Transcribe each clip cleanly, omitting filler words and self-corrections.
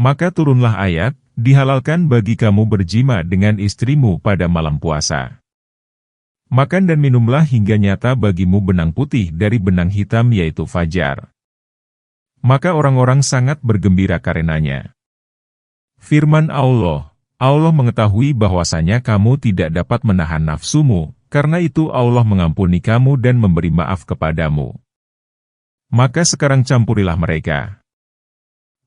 Maka turunlah ayat, dihalalkan bagi kamu berjima dengan istrimu pada malam puasa. Makan dan minumlah hingga nyata bagimu benang putih dari benang hitam yaitu fajar. Maka orang-orang sangat bergembira karenanya. Firman Allah, Allah mengetahui bahwasanya kamu tidak dapat menahan nafsumu, karena itu Allah mengampuni kamu dan memberi maaf kepadamu. Maka sekarang campurilah mereka.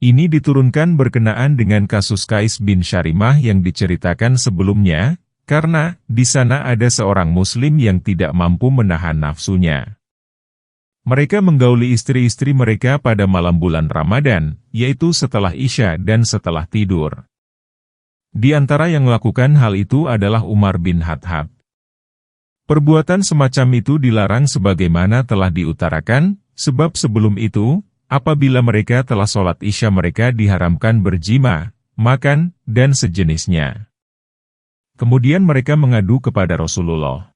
Ini diturunkan berkenaan dengan kasus Qais bin Syarimah yang diceritakan sebelumnya, karena di sana ada seorang muslim yang tidak mampu menahan nafsunya. Mereka menggauli istri-istri mereka pada malam bulan Ramadan, yaitu setelah Isya dan setelah tidur. Di antara yang melakukan hal itu adalah Umar bin Khattab. Perbuatan semacam itu dilarang sebagaimana telah diutarakan, sebab sebelum itu, apabila mereka telah sholat Isya mereka diharamkan berjima, makan, dan sejenisnya. Kemudian mereka mengadu kepada Rasulullah.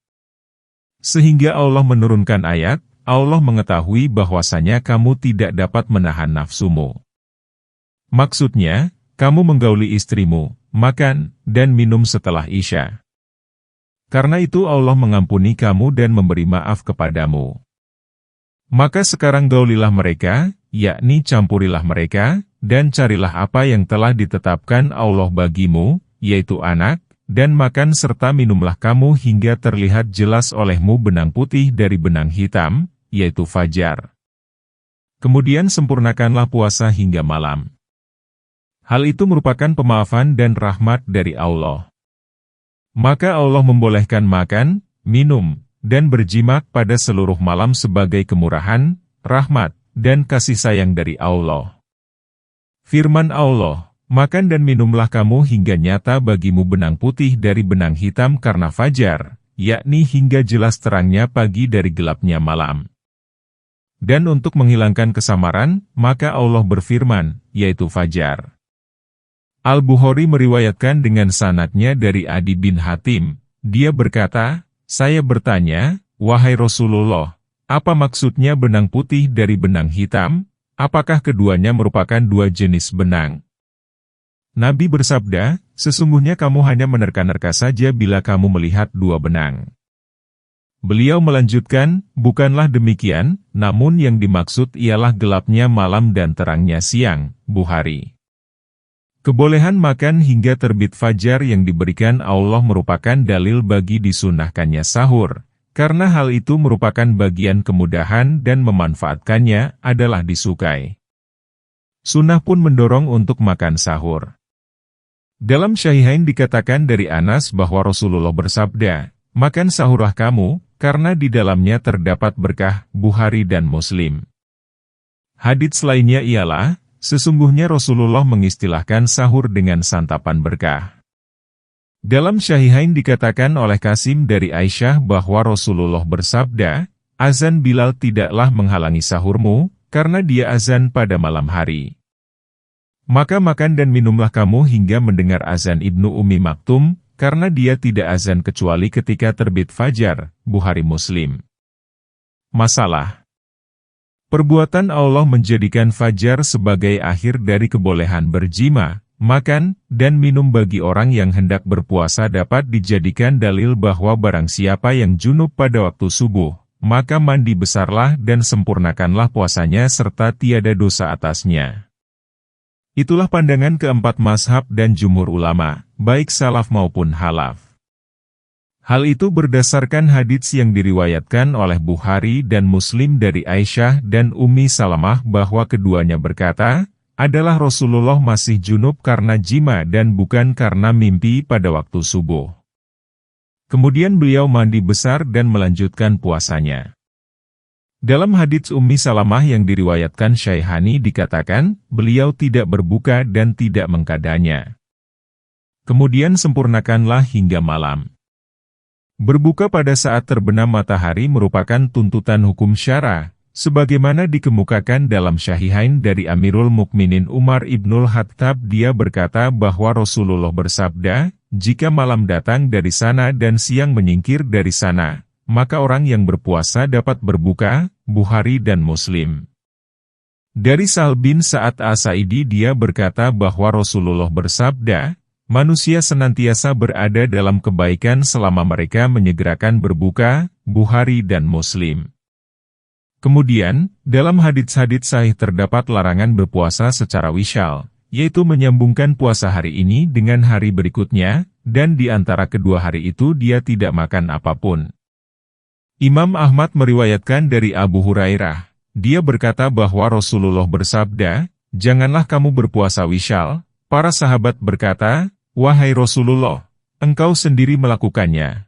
Sehingga Allah menurunkan ayat, Allah mengetahui bahwasanya kamu tidak dapat menahan nafsumu. Maksudnya, kamu menggauli istrimu, makan, dan minum setelah Isya. Karena itu Allah mengampuni kamu dan memberi maaf kepadamu. Maka sekarang gaulilah mereka, yakni campurilah mereka, dan carilah apa yang telah ditetapkan Allah bagimu, yaitu anak, dan makan serta minumlah kamu hingga terlihat jelas olehmu benang putih dari benang hitam, yaitu fajar. Kemudian sempurnakanlah puasa hingga malam. Hal itu merupakan pemaafan dan rahmat dari Allah. Maka Allah membolehkan makan, minum, dan berjimak pada seluruh malam sebagai kemurahan, rahmat, dan kasih sayang dari Allah. Firman Allah, makan dan minumlah kamu hingga nyata bagimu benang putih dari benang hitam karena fajar, yakni hingga jelas terangnya pagi dari gelapnya malam. Dan untuk menghilangkan kesamaran, maka Allah berfirman, yaitu fajar. Al-Bukhari meriwayatkan dengan sanadnya dari Adi bin Hatim, dia berkata, saya bertanya, wahai Rasulullah, apa maksudnya benang putih dari benang hitam? Apakah keduanya merupakan dua jenis benang? Nabi bersabda, sesungguhnya kamu hanya menerka-nerka saja bila kamu melihat dua benang. Beliau melanjutkan, bukanlah demikian, namun yang dimaksud ialah gelapnya malam dan terangnya siang, Bukhari. Kebolehan makan hingga terbit fajar yang diberikan Allah merupakan dalil bagi disunahkannya sahur, karena hal itu merupakan bagian kemudahan dan memanfaatkannya adalah disukai. Sunnah pun mendorong untuk makan sahur. Dalam Syahihain dikatakan dari Anas bahwa Rasulullah bersabda, makan sahurlah kamu, karena di dalamnya terdapat berkah, Bukhari dan Muslim. Hadits lainnya ialah, sesungguhnya Rasulullah mengistilahkan sahur dengan santapan berkah. Dalam Syahihain dikatakan oleh Qasim dari Aisyah bahwa Rasulullah bersabda, azan Bilal tidaklah menghalangi sahurmu, karena dia azan pada malam hari. Maka makan dan minumlah kamu hingga mendengar azan Ibnu Ummi Maktum, karena dia tidak azan kecuali ketika terbit fajar, Bukhari Muslim. Masalah. Perbuatan Allah menjadikan fajar sebagai akhir dari kebolehan berjima, makan, dan minum bagi orang yang hendak berpuasa dapat dijadikan dalil bahwa barang siapa yang junub pada waktu subuh, maka mandi besarlah dan sempurnakanlah puasanya serta tiada dosa atasnya. Itulah pandangan keempat mazhab dan jumhur ulama, baik salaf maupun khalaf. Hal itu berdasarkan hadits yang diriwayatkan oleh Bukhari dan Muslim dari Aisyah dan Ummi Salamah bahwa keduanya berkata, adalah Rasulullah masih junub karena jima dan bukan karena mimpi pada waktu subuh. Kemudian beliau mandi besar dan melanjutkan puasanya. Dalam hadits Ummi Salamah yang diriwayatkan Syaihani dikatakan, beliau tidak berbuka dan tidak mengkadanya. Kemudian sempurnakanlah hingga malam. Berbuka pada saat terbenam matahari merupakan tuntutan hukum syara, sebagaimana dikemukakan dalam Syahihain dari Amirul Mukminin Umar ibnul Khattab. Dia berkata bahwa Rasulullah bersabda, jika malam datang dari sana dan siang menyingkir dari sana, maka orang yang berpuasa dapat berbuka, Bukhari dan Muslim. Dari Sahl bin Sa'ad As-Sa'idi dia berkata bahwa Rasulullah bersabda, manusia senantiasa berada dalam kebaikan selama mereka menyegerakan berbuka, Bukhari dan Muslim. Kemudian, dalam hadits-hadits sahih terdapat larangan berpuasa secara wisyal, yaitu menyambungkan puasa hari ini dengan hari berikutnya, dan di antara kedua hari itu dia tidak makan apapun. Imam Ahmad meriwayatkan dari Abu Hurairah, dia berkata bahwa Rasulullah bersabda, janganlah kamu berpuasa wisyal. Para sahabat berkata, wahai Rasulullah, engkau sendiri melakukannya.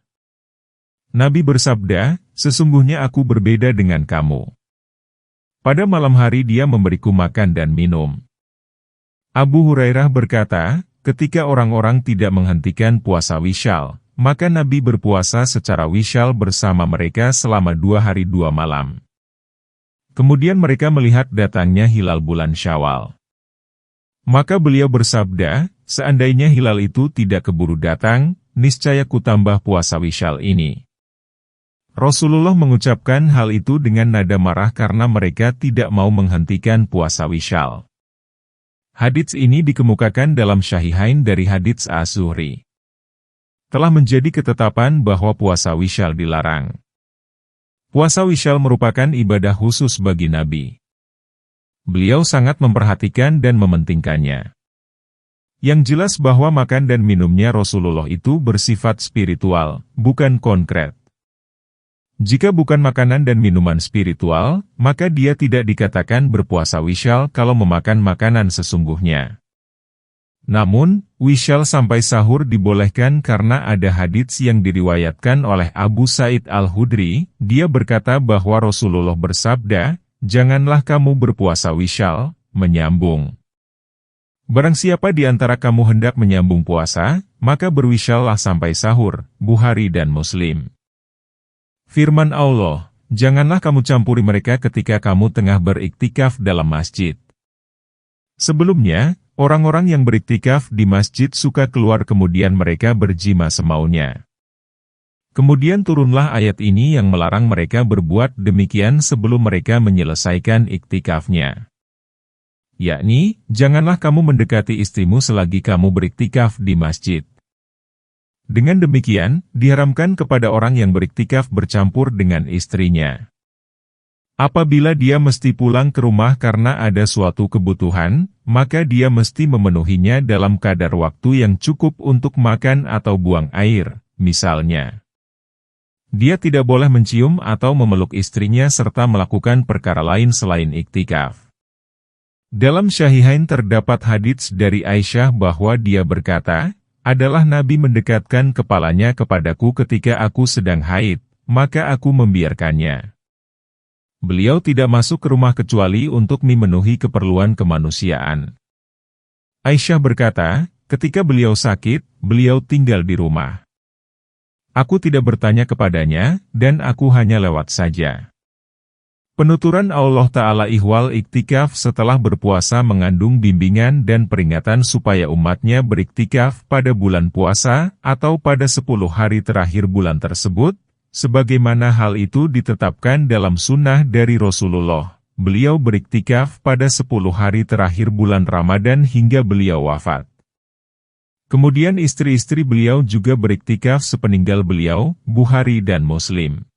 Nabi bersabda, sesungguhnya aku berbeda dengan kamu. Pada malam hari dia memberiku makan dan minum. Abu Hurairah berkata, ketika orang-orang tidak menghentikan puasa wisyal, maka Nabi berpuasa secara wisyal bersama mereka selama 2 hari 2 malam. Kemudian mereka melihat datangnya hilal bulan Syawal. Maka beliau bersabda, seandainya hilal itu tidak keburu datang, niscaya kutambah puasa wisyal ini. Rasulullah mengucapkan hal itu dengan nada marah karena mereka tidak mau menghentikan puasa wisyal. Hadits ini dikemukakan dalam Syahihain dari hadits Az-Zuhri. Telah menjadi ketetapan bahwa puasa wisyal dilarang. Puasa wisyal merupakan ibadah khusus bagi Nabi. Beliau sangat memperhatikan dan mementingkannya. Yang jelas bahwa makan dan minumnya Rasulullah itu bersifat spiritual, bukan konkret. Jika bukan makanan dan minuman spiritual, maka dia tidak dikatakan berpuasa wisyal kalau memakan makanan sesungguhnya. Namun, wisyal sampai sahur dibolehkan karena ada hadits yang diriwayatkan oleh Abu Sa'id Al-Khudri, dia berkata bahwa Rasulullah bersabda, janganlah kamu berpuasa wisyal, menyambung. Barang siapa di antara kamu hendak menyambung puasa, maka berwisyallah sampai sahur, Bukhari dan Muslim. Firman Allah, janganlah kamu campuri mereka ketika kamu tengah beriktikaf dalam masjid. Sebelumnya, orang-orang yang beriktikaf di masjid suka keluar kemudian mereka berjima semaunya. Kemudian turunlah ayat ini yang melarang mereka berbuat demikian sebelum mereka menyelesaikan iktikafnya. Yakni, janganlah kamu mendekati istrimu selagi kamu beriktikaf di masjid. Dengan demikian, diharamkan kepada orang yang beriktikaf bercampur dengan istrinya. Apabila dia mesti pulang ke rumah karena ada suatu kebutuhan, maka dia mesti memenuhinya dalam kadar waktu yang cukup untuk makan atau buang air, misalnya. Dia tidak boleh mencium atau memeluk istrinya serta melakukan perkara lain selain iktikaf. Dalam Syahihain terdapat hadits dari Aisyah bahwa dia berkata, adalah Nabi mendekatkan kepalanya kepadaku ketika aku sedang haid, maka aku membiarkannya. Beliau tidak masuk ke rumah kecuali untuk memenuhi keperluan kemanusiaan. Aisyah berkata, ketika beliau sakit, beliau tinggal di rumah. Aku tidak bertanya kepadanya, dan aku hanya lewat saja. Penuturan Allah Ta'ala ihwal iktikaf setelah berpuasa mengandung bimbingan dan peringatan supaya umatnya beriktikaf pada bulan puasa atau pada 10 hari terakhir bulan tersebut, sebagaimana hal itu ditetapkan dalam sunnah dari Rasulullah. Beliau beriktikaf pada 10 hari terakhir bulan Ramadan hingga beliau wafat. Kemudian istri-istri beliau juga beriktikaf sepeninggal beliau, Bukhari dan Muslim.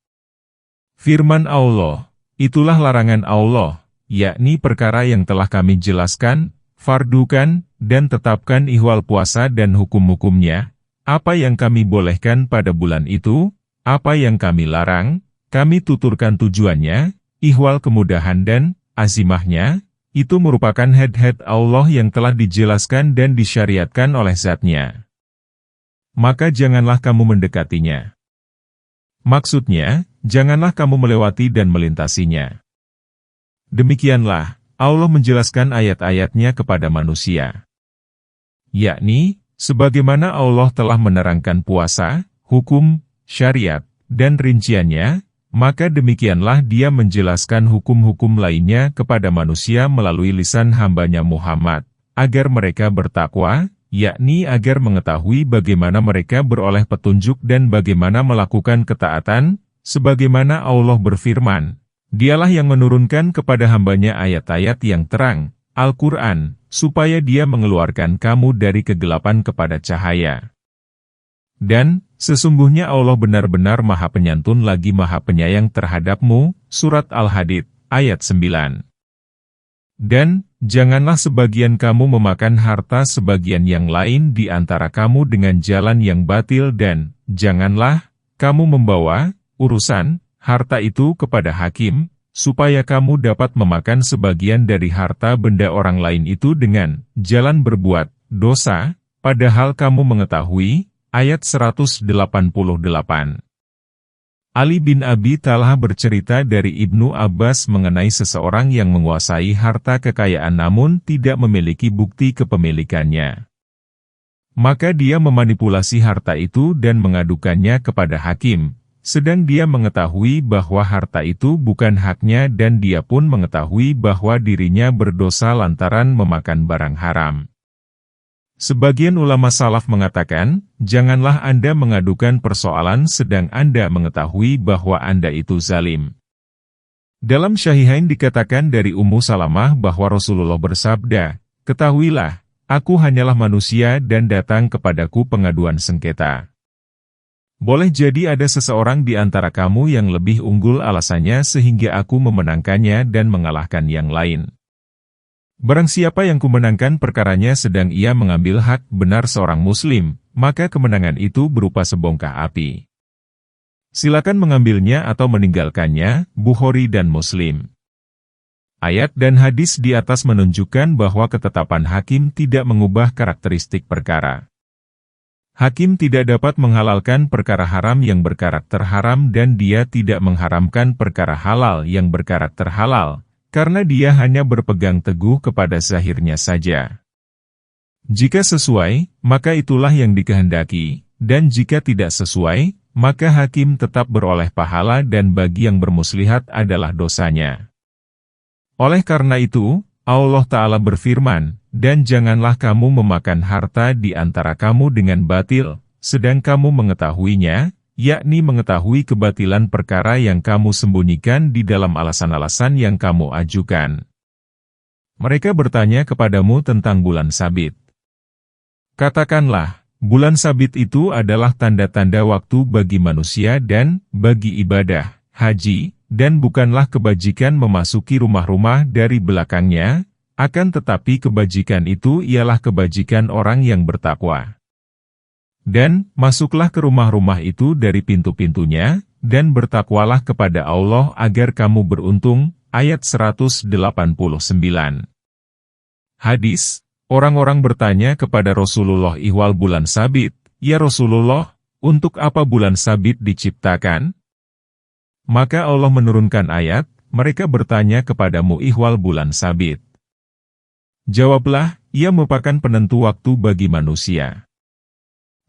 Firman Allah, itulah larangan Allah, yakni perkara yang telah kami jelaskan, fardukan, dan tetapkan ihwal puasa dan hukum-hukumnya, apa yang kami bolehkan pada bulan itu, apa yang kami larang, kami tuturkan tujuannya, ihwal kemudahan dan azimahnya, itu merupakan had-had Allah yang telah dijelaskan dan disyariatkan oleh Zat-Nya. Maka janganlah kamu mendekatinya. Maksudnya, janganlah kamu melewati dan melintasinya. Demikianlah, Allah menjelaskan ayat-ayatnya kepada manusia. Yakni, sebagaimana Allah telah menerangkan puasa, hukum, syariat, dan rinciannya, maka demikianlah Dia menjelaskan hukum-hukum lainnya kepada manusia melalui lisan hambanya Muhammad, agar mereka bertakwa, yakni agar mengetahui bagaimana mereka beroleh petunjuk dan bagaimana melakukan ketaatan, sebagaimana Allah berfirman, Dialah yang menurunkan kepada hambanya ayat-ayat yang terang, Al-Quran, supaya dia mengeluarkan kamu dari kegelapan kepada cahaya. Dan, sesungguhnya Allah benar-benar Maha Penyantun lagi Maha Penyayang terhadapmu, Surat Al-Hadid, ayat 9. Dan, janganlah sebagian kamu memakan harta sebagian yang lain di antara kamu dengan jalan yang batil dan, janganlah, kamu membawa, urusan, harta itu kepada hakim, supaya kamu dapat memakan sebagian dari harta benda orang lain itu dengan jalan berbuat dosa, padahal kamu mengetahui, ayat 188. Ali bin Abi Thalhah bercerita dari Ibnu Abbas mengenai seseorang yang menguasai harta kekayaan namun tidak memiliki bukti kepemilikannya. Maka dia memanipulasi harta itu dan mengadukannya kepada hakim, sedang dia mengetahui bahwa harta itu bukan haknya dan dia pun mengetahui bahwa dirinya berdosa lantaran memakan barang haram. Sebagian ulama salaf mengatakan, janganlah Anda mengadukan persoalan sedang Anda mengetahui bahwa Anda itu zalim. Dalam Syahihain dikatakan dari Ummu Salamah bahwa Rasulullah bersabda, ketahuilah, aku hanyalah manusia dan datang kepadaku pengaduan sengketa. Boleh jadi ada seseorang di antara kamu yang lebih unggul alasannya sehingga aku memenangkannya dan mengalahkan yang lain. Barang siapa yang kumenangkan perkaranya sedang ia mengambil hak benar seorang muslim, maka kemenangan itu berupa sebongkah api. Silakan mengambilnya atau meninggalkannya, Bukhari dan Muslim. Ayat dan hadis di atas menunjukkan bahwa ketetapan hakim tidak mengubah karakteristik perkara. Hakim tidak dapat menghalalkan perkara haram yang berkarakter haram dan dia tidak mengharamkan perkara halal yang berkarakter halal, karena dia hanya berpegang teguh kepada zahirnya saja. Jika sesuai, maka itulah yang dikehendaki, dan jika tidak sesuai, maka hakim tetap beroleh pahala dan bagi yang bermuslihat adalah dosanya. Oleh karena itu, Allah Ta'ala berfirman, dan janganlah kamu memakan harta di antara kamu dengan batil, sedang kamu mengetahuinya, yakni mengetahui kebatilan perkara yang kamu sembunyikan di dalam alasan-alasan yang kamu ajukan. Mereka bertanya kepadamu tentang bulan sabit. Katakanlah, bulan sabit itu adalah tanda-tanda waktu bagi manusia dan bagi ibadah, haji, dan bukanlah kebajikan memasuki rumah-rumah dari belakangnya, akan tetapi kebajikan itu ialah kebajikan orang yang bertakwa. Dan, masuklah ke rumah-rumah itu dari pintu-pintunya, dan bertakwalah kepada Allah agar kamu beruntung. Ayat 189. Hadis, orang-orang bertanya kepada Rasulullah ihwal bulan sabit, ya Rasulullah, untuk apa bulan sabit diciptakan? Maka Allah menurunkan ayat, mereka bertanya kepadamu ihwal bulan sabit. Jawablah, ia merupakan penentu waktu bagi manusia.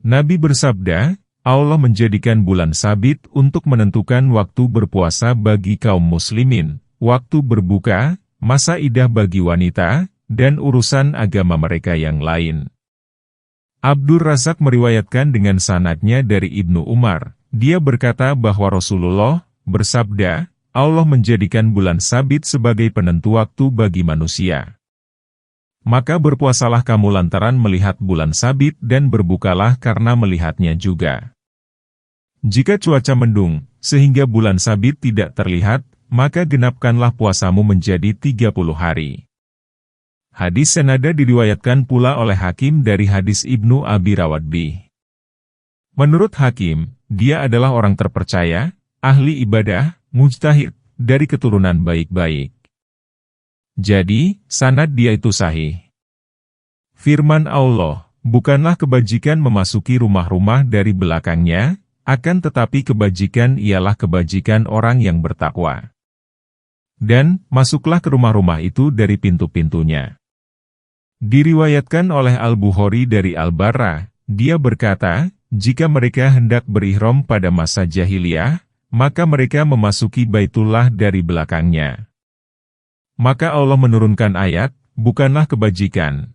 Nabi bersabda, Allah menjadikan bulan sabit untuk menentukan waktu berpuasa bagi kaum muslimin, waktu berbuka, masa idah bagi wanita, dan urusan agama mereka yang lain. Abdur Razak meriwayatkan dengan sanadnya dari Ibnu Umar, dia berkata bahwa Rasulullah bersabda, Allah menjadikan bulan sabit sebagai penentu waktu bagi manusia. Maka berpuasalah kamu lantaran melihat bulan sabit dan berbukalah karena melihatnya juga. Jika cuaca mendung, sehingga bulan sabit tidak terlihat, maka genapkanlah puasamu menjadi 30 hari. Hadis senada diriwayatkan pula oleh Hakim dari hadis Ibnu Abi Rawadbih. Menurut Hakim, dia adalah orang terpercaya, ahli ibadah, mujtahid, dari keturunan baik-baik. Jadi, sanad dia itu sahih. Firman Allah, bukanlah kebajikan memasuki rumah-rumah dari belakangnya, akan tetapi kebajikan ialah kebajikan orang yang bertakwa. Dan, masuklah ke rumah-rumah itu dari pintu-pintunya. Diriwayatkan oleh Al-Bukhari dari Al-Barra, dia berkata, jika mereka hendak berihram pada masa jahiliyah, maka mereka memasuki Baitullah dari belakangnya. Maka Allah menurunkan ayat, bukanlah kebajikan.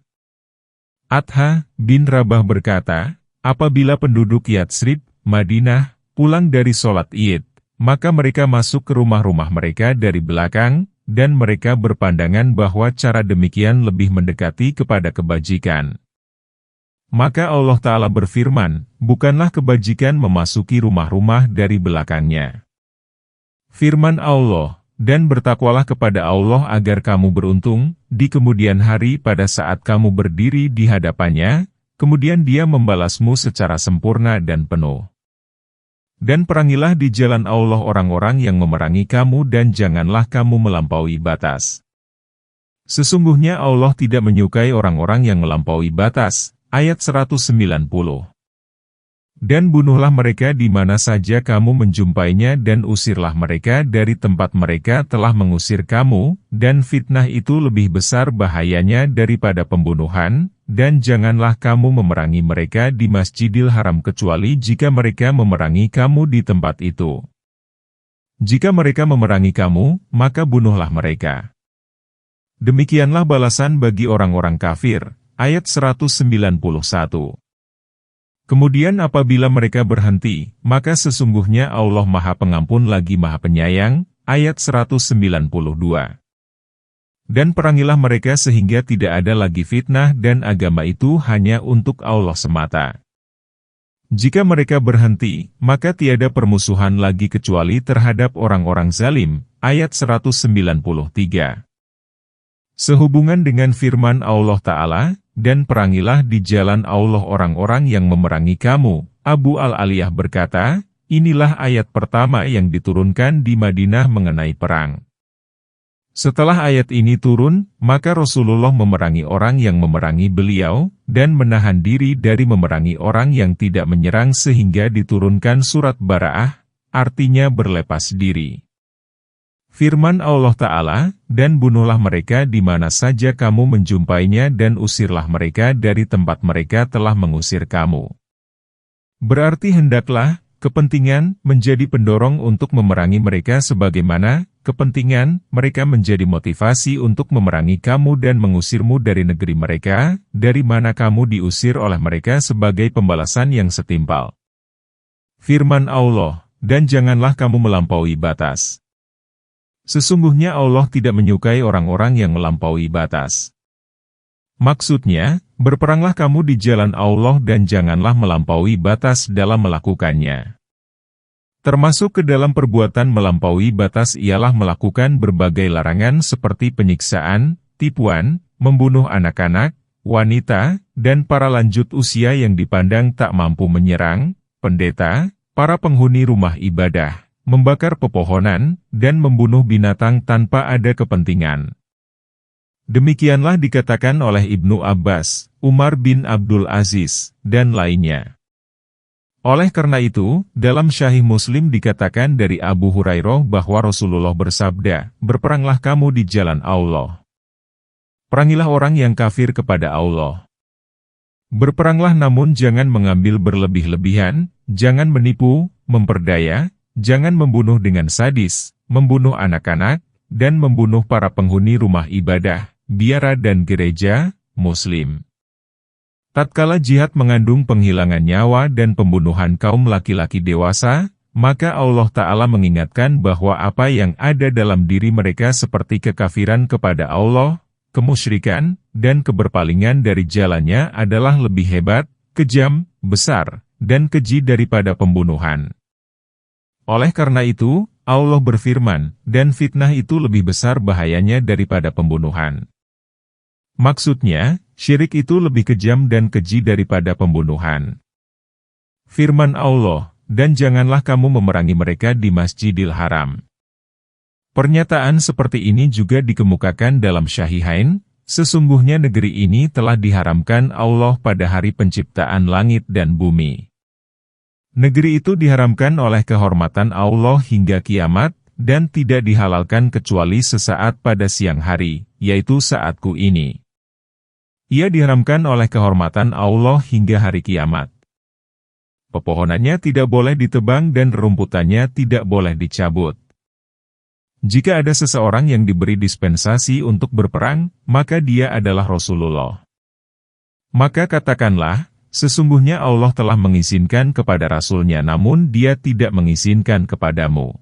Atha bin Rabah berkata, apabila penduduk Yatsrib, Madinah, pulang dari sholat Id, maka mereka masuk ke rumah-rumah mereka dari belakang, dan mereka berpandangan bahwa cara demikian lebih mendekati kepada kebajikan. Maka Allah Ta'ala berfirman, bukanlah kebajikan memasuki rumah-rumah dari belakangnya. Firman Allah, dan bertakwalah kepada Allah agar kamu beruntung, di kemudian hari pada saat kamu berdiri di hadapannya, kemudian Dia membalasmu secara sempurna dan penuh. Dan perangilah di jalan Allah orang-orang yang memerangi kamu dan janganlah kamu melampaui batas. Sesungguhnya Allah tidak menyukai orang-orang yang melampaui batas. Ayat 190. Dan bunuhlah mereka di mana saja kamu menjumpainya dan usirlah mereka dari tempat mereka telah mengusir kamu, dan fitnah itu lebih besar bahayanya daripada pembunuhan, dan janganlah kamu memerangi mereka di Masjidil Haram kecuali jika mereka memerangi kamu di tempat itu. Jika mereka memerangi kamu, maka bunuhlah mereka. Demikianlah balasan bagi orang-orang kafir. Ayat 191. Kemudian apabila mereka berhenti, maka sesungguhnya Allah Maha Pengampun lagi Maha Penyayang. Ayat 192. Dan perangilah mereka sehingga tidak ada lagi fitnah dan agama itu hanya untuk Allah semata. Jika mereka berhenti, maka tiada permusuhan lagi kecuali terhadap orang-orang zalim. Ayat 193. Sehubungan dengan firman Allah Ta'ala, dan perangilah di jalan Allah orang-orang yang memerangi kamu. Abu Al-Aliyah berkata, inilah ayat pertama yang diturunkan di Madinah mengenai perang. Setelah ayat ini turun, maka Rasulullah memerangi orang yang memerangi beliau, dan menahan diri dari memerangi orang yang tidak menyerang sehingga diturunkan surat Bara'ah, artinya berlepas diri. Firman Allah Ta'ala, dan bunuhlah mereka di mana saja kamu menjumpainya dan usirlah mereka dari tempat mereka telah mengusir kamu. Berarti hendaklah, kepentingan, menjadi pendorong untuk memerangi mereka sebagaimana, kepentingan, mereka menjadi motivasi untuk memerangi kamu dan mengusirmu dari negeri mereka, dari mana kamu diusir oleh mereka sebagai pembalasan yang setimpal. Firman Allah, dan janganlah kamu melampaui batas. Sesungguhnya Allah tidak menyukai orang-orang yang melampaui batas. Maksudnya, berperanglah kamu di jalan Allah dan janganlah melampaui batas dalam melakukannya. Termasuk ke dalam perbuatan melampaui batas ialah melakukan berbagai larangan seperti penyiksaan, tipuan, membunuh anak-anak, wanita, dan para lanjut usia yang dipandang tak mampu menyerang, pendeta, para penghuni rumah ibadah, membakar pepohonan, dan membunuh binatang tanpa ada kepentingan. Demikianlah dikatakan oleh Ibnu Abbas, Umar bin Abdul Aziz, dan lainnya. Oleh karena itu, dalam Sahih Muslim dikatakan dari Abu Hurairah bahwa Rasulullah bersabda, berperanglah kamu di jalan Allah. Perangilah orang yang kafir kepada Allah. Berperanglah namun jangan mengambil berlebih-lebihan, jangan menipu, memperdaya, jangan membunuh dengan sadis, membunuh anak-anak, dan membunuh para penghuni rumah ibadah, biara dan gereja, Muslim. Tatkala jihad mengandung penghilangan nyawa dan pembunuhan kaum laki-laki dewasa, maka Allah Ta'ala mengingatkan bahwa apa yang ada dalam diri mereka seperti kekafiran kepada Allah, kemusyrikan, dan keberpalingan dari jalannya adalah lebih hebat, kejam, besar, dan keji daripada pembunuhan. Oleh karena itu, Allah berfirman, dan fitnah itu lebih besar bahayanya daripada pembunuhan. Maksudnya, syirik itu lebih kejam dan keji daripada pembunuhan. Firman Allah, dan janganlah kamu memerangi mereka di Masjidil Haram. Pernyataan seperti ini juga dikemukakan dalam Syahihain, sesungguhnya negeri ini telah diharamkan Allah pada hari penciptaan langit dan bumi. Negeri itu diharamkan oleh kehormatan Allah hingga kiamat, dan tidak dihalalkan kecuali sesaat pada siang hari, yaitu saatku ini. Ia diharamkan oleh kehormatan Allah hingga hari kiamat. Pepohonannya tidak boleh ditebang dan rumputannya tidak boleh dicabut. Jika ada seseorang yang diberi dispensasi untuk berperang, maka dia adalah Rasulullah. Maka katakanlah, sesungguhnya Allah telah mengizinkan kepada Rasul-Nya namun dia tidak mengizinkan kepadamu.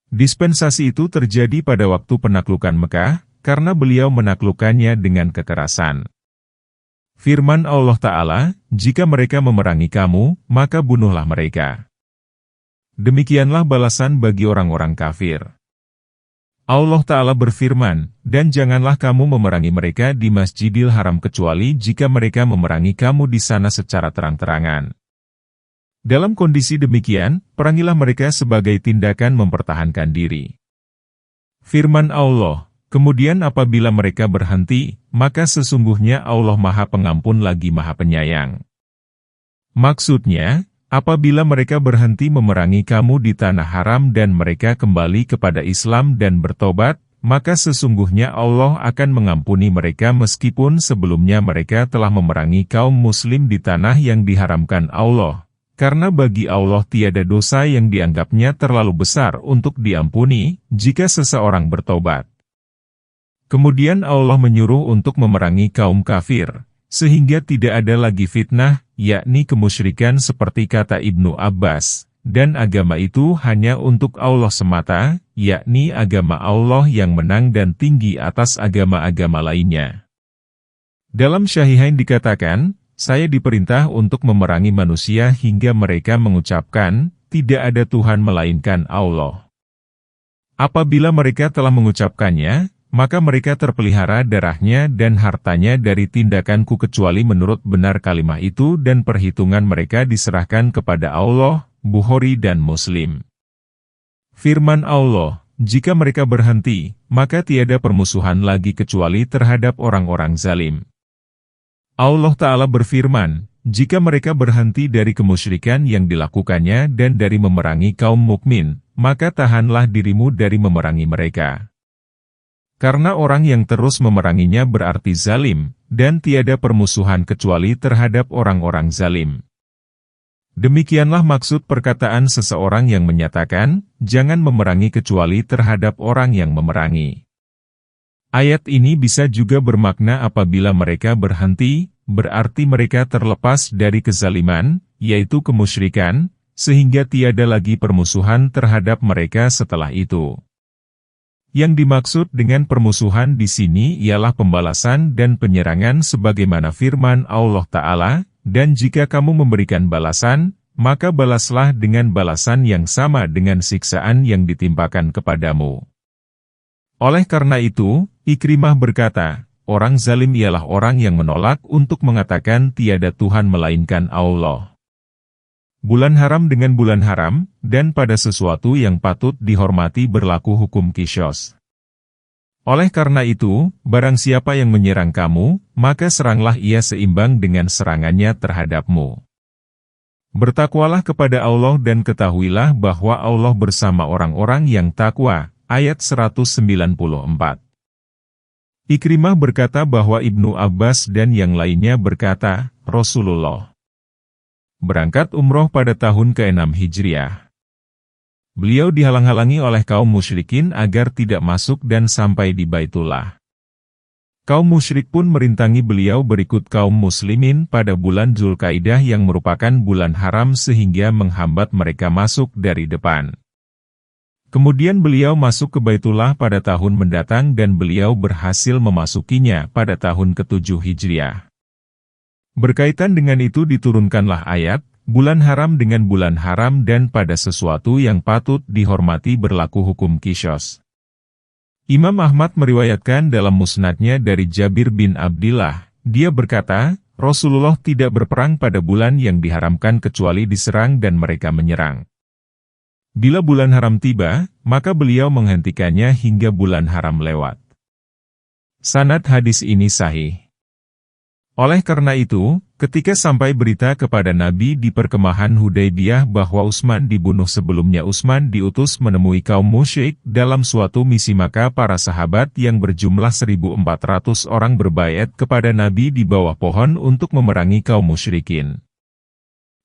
Dispensasi itu terjadi pada waktu penaklukan Mekah, karena beliau menaklukkannya dengan kekerasan. Firman Allah Ta'ala, jika mereka memerangi kamu, maka bunuhlah mereka. Demikianlah balasan bagi orang-orang kafir. Allah Ta'ala berfirman, dan janganlah kamu memerangi mereka di Masjidil Haram kecuali jika mereka memerangi kamu di sana secara terang-terangan. Dalam kondisi demikian, perangilah mereka sebagai tindakan mempertahankan diri. Firman Allah, kemudian apabila mereka berhenti, maka sesungguhnya Allah Maha Pengampun lagi Maha Penyayang. Maksudnya, apabila mereka berhenti memerangi kamu di tanah haram dan mereka kembali kepada Islam dan bertobat, maka sesungguhnya Allah akan mengampuni mereka meskipun sebelumnya mereka telah memerangi kaum muslim di tanah yang diharamkan Allah. Karena bagi Allah tiada dosa yang dianggapnya terlalu besar untuk diampuni, jika seseorang bertobat. Kemudian Allah menyuruh untuk memerangi kaum kafir, sehingga tidak ada lagi fitnah, yakni kemusyrikan seperti kata Ibnu Abbas, dan agama itu hanya untuk Allah semata, yakni agama Allah yang menang dan tinggi atas agama-agama lainnya. Dalam Syahihain dikatakan, saya diperintah untuk memerangi manusia hingga mereka mengucapkan, tidak ada Tuhan melainkan Allah. Apabila mereka telah mengucapkannya, maka mereka terpelihara darahnya dan hartanya dari tindakanku kecuali menurut benar kalimah itu dan perhitungan mereka diserahkan kepada Allah, Bukhari dan Muslim. Firman Allah, jika mereka berhenti, maka tiada permusuhan lagi kecuali terhadap orang-orang zalim. Allah Ta'ala berfirman, jika mereka berhenti dari kemusyrikan yang dilakukannya dan dari memerangi kaum mukmin, maka tahanlah dirimu dari memerangi mereka. Karena orang yang terus memeranginya berarti zalim, dan tiada permusuhan kecuali terhadap orang-orang zalim. Demikianlah maksud perkataan seseorang yang menyatakan, jangan memerangi kecuali terhadap orang yang memerangi. Ayat ini bisa juga bermakna apabila mereka berhenti, berarti mereka terlepas dari kezaliman, yaitu kemusyrikan, sehingga tiada lagi permusuhan terhadap mereka setelah itu. Yang dimaksud dengan permusuhan di sini ialah pembalasan dan penyerangan sebagaimana firman Allah Ta'ala, dan jika kamu memberikan balasan, maka balaslah dengan balasan yang sama dengan siksaan yang ditimpakan kepadamu. Oleh karena itu, Ikrimah berkata, orang zalim ialah orang yang menolak untuk mengatakan tiada Tuhan melainkan Allah. Bulan haram dengan bulan haram, dan pada sesuatu yang patut dihormati berlaku hukum Qisas. Oleh karena itu, barang siapa yang menyerang kamu, maka seranglah ia seimbang dengan serangannya terhadapmu. Bertakwalah kepada Allah dan ketahuilah bahwa Allah bersama orang-orang yang takwa. Ayat 194. Ikrimah berkata bahwa Ibnu Abbas dan yang lainnya berkata, Rasulullah berangkat umroh pada tahun ke-6 Hijriah. Beliau dihalang-halangi oleh kaum musyrikin agar tidak masuk dan sampai di Baitullah. Kaum musyrik pun merintangi beliau berikut kaum muslimin pada bulan Zulkaidah yang merupakan bulan haram sehingga menghambat mereka masuk dari depan. Kemudian beliau masuk ke Baitullah pada tahun mendatang dan beliau berhasil memasukinya pada tahun ke-7 Hijriah. Berkaitan dengan itu diturunkanlah ayat, bulan haram dengan bulan haram dan pada sesuatu yang patut dihormati berlaku hukum Qisas. Imam Ahmad meriwayatkan dalam musnadnya dari Jabir bin Abdillah, dia berkata, Rasulullah tidak berperang pada bulan yang diharamkan kecuali diserang dan mereka menyerang. Bila bulan haram tiba, maka beliau menghentikannya hingga bulan haram lewat. Sanad hadis ini sahih. Oleh karena itu, ketika sampai berita kepada Nabi di perkemahan Hudaybiyah bahwa Utsman dibunuh sebelumnya Utsman diutus menemui kaum musyrik dalam suatu misi maka para sahabat yang berjumlah 1.400 orang berbaiat kepada Nabi di bawah pohon untuk memerangi kaum musyrikin.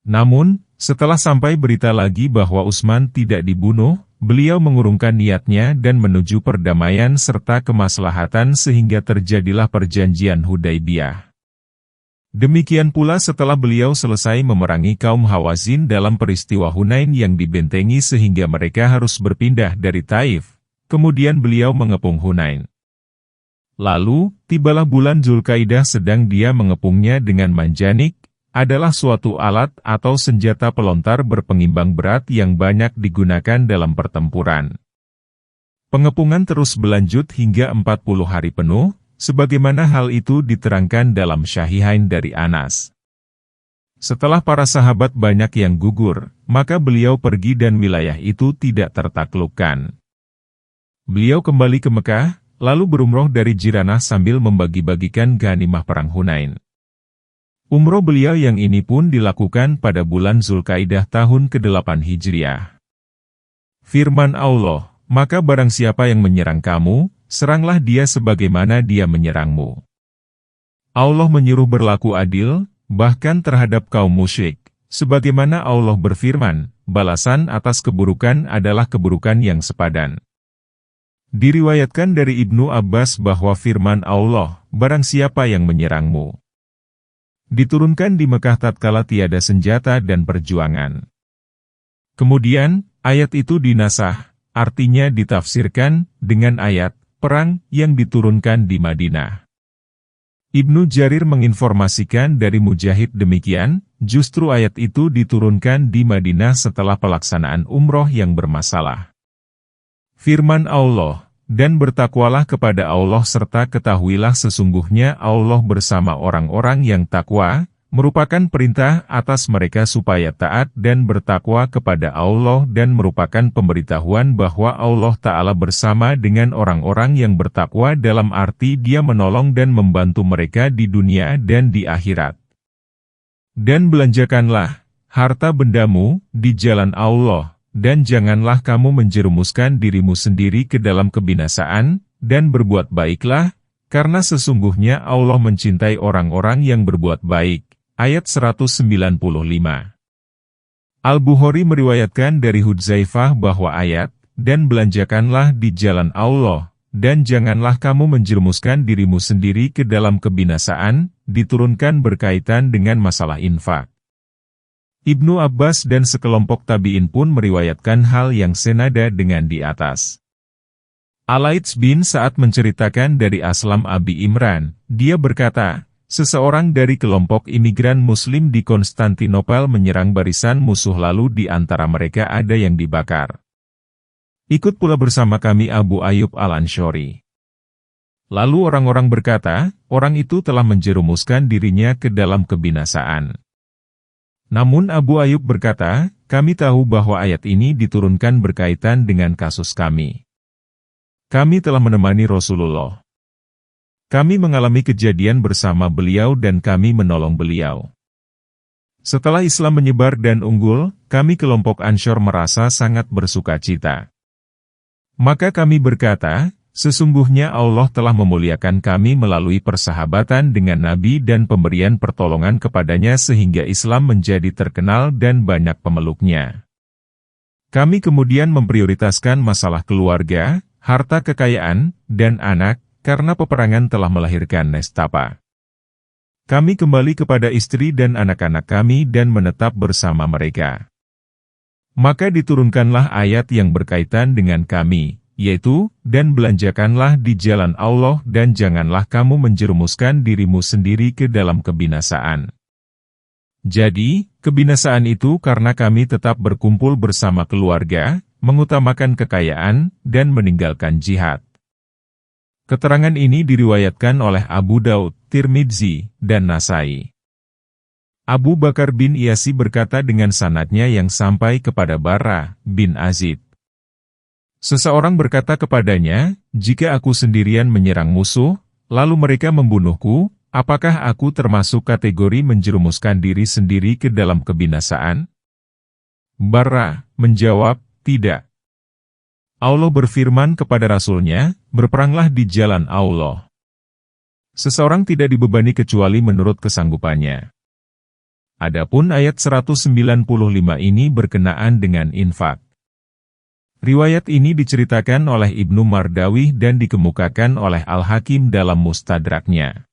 Namun, setelah sampai berita lagi bahwa Utsman tidak dibunuh, beliau mengurungkan niatnya dan menuju perdamaian serta kemaslahatan sehingga terjadilah perjanjian Hudaybiyah. Demikian pula setelah beliau selesai memerangi kaum Hawazin dalam peristiwa Hunain yang dibentengi sehingga mereka harus berpindah dari Taif, kemudian beliau mengepung Hunain. Lalu, tibalah bulan Zulkaidah sedang dia mengepungnya dengan manjanik, adalah suatu alat atau senjata pelontar berpengimbang berat yang banyak digunakan dalam pertempuran. Pengepungan terus berlanjut hingga 40 hari penuh, sebagaimana hal itu diterangkan dalam Syahihain dari Anas. Setelah para sahabat banyak yang gugur, maka beliau pergi dan wilayah itu tidak tertaklukkan. Beliau kembali ke Mekah, lalu berumroh dari Jiranah sambil membagi-bagikan ghanimah perang Hunain. Umroh beliau yang ini pun dilakukan pada bulan Zulkaidah tahun ke-8 Hijriah. Firman Allah, maka barang siapa yang menyerang kamu, seranglah dia sebagaimana dia menyerangmu. Allah menyuruh berlaku adil, bahkan terhadap kaum musyrik, sebagaimana Allah berfirman, balasan atas keburukan adalah keburukan yang sepadan. Diriwayatkan dari Ibnu Abbas bahwa firman Allah, barang siapa yang menyerangmu, diturunkan di Mekah tatkala tiada senjata dan perjuangan. Kemudian, ayat itu dinasah, artinya ditafsirkan dengan ayat perang yang diturunkan di Madinah. Ibnu Jarir menginformasikan dari Mujahid demikian, justru ayat itu diturunkan di Madinah setelah pelaksanaan umroh yang bermasalah. Firman Allah, dan bertakwalah kepada Allah serta ketahuilah sesungguhnya Allah bersama orang-orang yang takwa, merupakan perintah atas mereka supaya taat dan bertakwa kepada Allah dan merupakan pemberitahuan bahwa Allah Ta'ala bersama dengan orang-orang yang bertakwa dalam arti Dia menolong dan membantu mereka di dunia dan di akhirat. Dan belanjakanlah harta bendamu di jalan Allah, dan janganlah kamu menjerumuskan dirimu sendiri ke dalam kebinasaan, dan berbuat baiklah, karena sesungguhnya Allah mencintai orang-orang yang berbuat baik. Ayat 195. Al-Bukhari meriwayatkan dari Hudzaifah bahwa ayat, dan belanjakanlah di jalan Allah, dan janganlah kamu menjerumuskan dirimu sendiri ke dalam kebinasaan, diturunkan berkaitan dengan masalah infak. Ibnu Abbas dan sekelompok tabi'in pun meriwayatkan hal yang senada dengan di atas. Al-Laits bin Sa'ad menceritakan dari Aslam Abi Imran, dia berkata, seseorang dari kelompok imigran Muslim di Konstantinopel menyerang barisan musuh lalu di antara mereka ada yang dibakar. Ikut pula bersama kami Abu Ayyub Al-Ansyari. Lalu orang-orang berkata, orang itu telah menjerumuskan dirinya ke dalam kebinasaan. Namun Abu Ayyub berkata, kami tahu bahwa ayat ini diturunkan berkaitan dengan kasus kami. Kami telah menemani Rasulullah. Kami mengalami kejadian bersama beliau dan kami menolong beliau. Setelah Islam menyebar dan unggul, kami kelompok Ansyar merasa sangat bersuka cita. Maka kami berkata, sesungguhnya Allah telah memuliakan kami melalui persahabatan dengan Nabi dan pemberian pertolongan kepadanya sehingga Islam menjadi terkenal dan banyak pemeluknya. Kami kemudian memprioritaskan masalah keluarga, harta kekayaan, dan anak, karena peperangan telah melahirkan nestapa. Kami kembali kepada istri dan anak-anak kami dan menetap bersama mereka. Maka diturunkanlah ayat yang berkaitan dengan kami, yaitu, dan belanjakanlah di jalan Allah dan janganlah kamu menjerumuskan dirimu sendiri ke dalam kebinasaan. Jadi, kebinasaan itu karena kami tetap berkumpul bersama keluarga, mengutamakan kekayaan, dan meninggalkan jihad. Keterangan ini diriwayatkan oleh Abu Daud, Tirmidzi, dan Nasai. Abu Bakar bin Iyasi berkata dengan sanadnya yang sampai kepada Bara bin Azib. Seseorang berkata kepadanya, jika aku sendirian menyerang musuh, lalu mereka membunuhku, apakah aku termasuk kategori menjerumuskan diri sendiri ke dalam kebinasaan? Bara menjawab, tidak. Allah berfirman kepada Rasul-Nya, berperanglah di jalan Allah. Seseorang tidak dibebani kecuali menurut kesanggupannya. Adapun ayat 195 ini berkenaan dengan infak. Riwayat ini diceritakan oleh Ibnu Mardawih dan dikemukakan oleh Al-Hakim dalam Mustadraknya.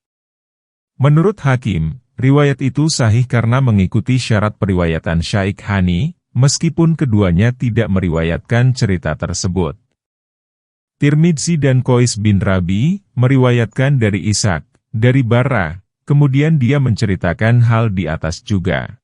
Menurut Hakim, Riwayat itu sahih karena mengikuti syarat periwayatan Syaikh Hani, meskipun keduanya tidak meriwayatkan cerita tersebut. Tirmidzi dan Qais bin Rabi meriwayatkan dari Ishaq, dari Barra, kemudian dia menceritakan hal di atas juga.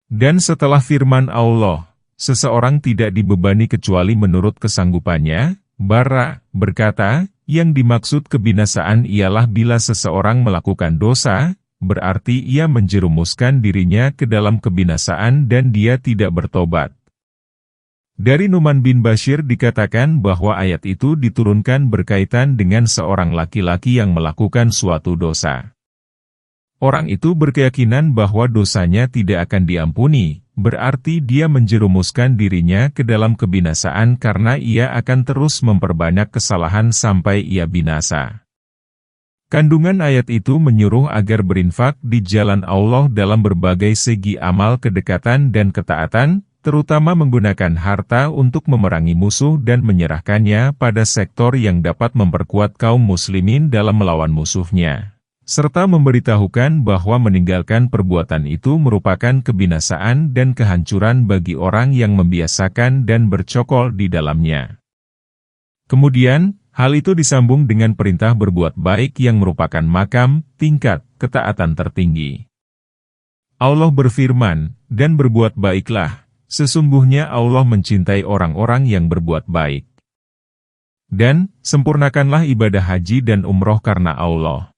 Dan setelah firman Allah, seseorang tidak dibebani kecuali menurut kesanggupannya, Barra berkata, yang dimaksud kebinasaan ialah bila seseorang melakukan dosa, berarti ia menjerumuskan dirinya ke dalam kebinasaan dan dia tidak bertobat. Dari Numan bin Bashir dikatakan bahwa ayat itu diturunkan berkaitan dengan seorang laki-laki yang melakukan suatu dosa. Orang itu berkeyakinan bahwa dosanya tidak akan diampuni, berarti dia menjerumuskan dirinya ke dalam kebinasaan karena ia akan terus memperbanyak kesalahan sampai ia binasa. Kandungan ayat itu menyuruh agar berinfak di jalan Allah dalam berbagai segi amal kedekatan dan ketaatan, terutama menggunakan harta untuk memerangi musuh dan menyerahkannya pada sektor yang dapat memperkuat kaum muslimin dalam melawan musuhnya, serta memberitahukan bahwa meninggalkan perbuatan itu merupakan kebinasaan dan kehancuran bagi orang yang membiasakan dan bercokol di dalamnya. Kemudian, hal itu disambung dengan perintah berbuat baik yang merupakan makam, tingkat, ketaatan tertinggi. Allah berfirman, dan berbuat baiklah. Sesungguhnya Allah mencintai orang-orang yang berbuat baik. Dan, sempurnakanlah ibadah haji dan umroh karena Allah.